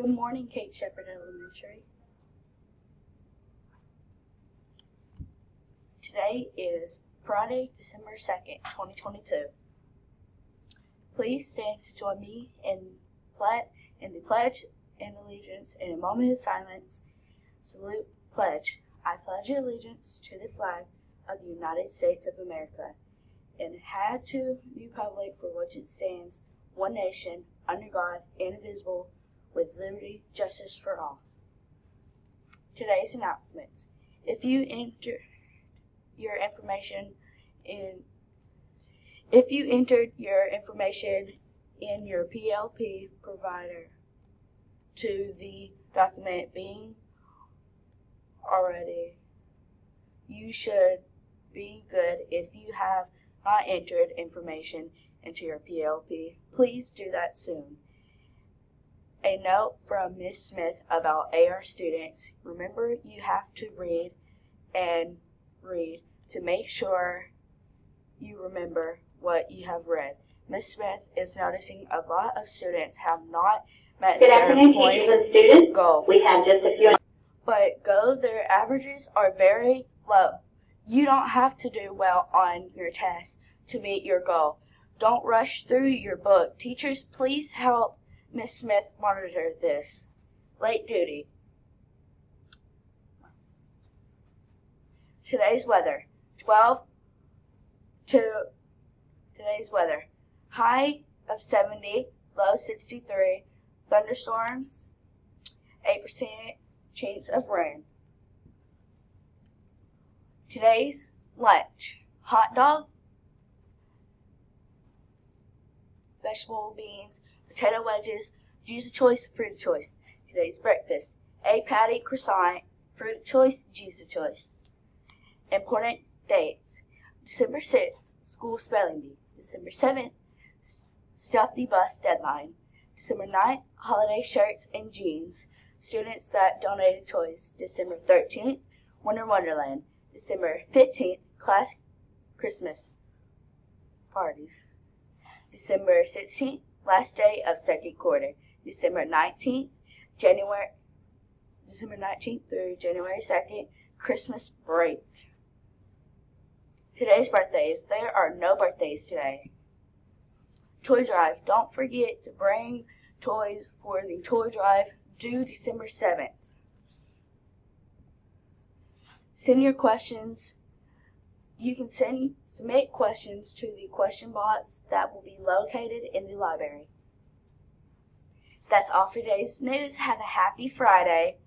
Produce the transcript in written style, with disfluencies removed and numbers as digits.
Good morning, Kate Shepherd Elementary. Today is Friday, December 2nd, 2022. Please stand to join me in the Pledge and Allegiance in a moment of silence. Salute, pledge. I pledge allegiance to the flag of the United States of America and to the republic for which it stands, one nation, under God, indivisible, with liberty, justice for all. Today's announcements. If you entered your information in your PLP provider to the document being already, you should be good. If you have not entered information into your PLP, please do that soon. A note from Ms. Smith about AR students. Remember, you have to read and read to make sure you remember what you have read. Ms. Smith is noticing a lot of students have not met their point goal. We have just a few. But their averages are very low. You don't have to do well on your test to meet your goal. Don't rush through your book. Teachers, please help Ms. Smith monitor this. Late duty. Today's weather. Today's weather. High of 70, low 63. Thunderstorms, 8% chance of rain. Today's lunch. Hot dog, vegetable beans, potato wedges, juice of choice, fruit of choice. Today's breakfast. Egg patty, croissant, fruit of choice, juice of choice. Important dates. December 6th, school spelling bee. December 7th, stuff the bus deadline. December 9th, holiday shirts and jeans. Students that donated toys. December 13th, Winter Wonderland. December 15th, class Christmas parties. December 16th, last day of second quarter. December 19th through January 2nd, Christmas break. Today's birthdays. There are no birthdays today. Toy drive. Don't forget to bring toys for the toy drive due December 7th. Send your questions. You can submit questions to the question box that will be located in the library. That's all for today's news. Have a happy Friday.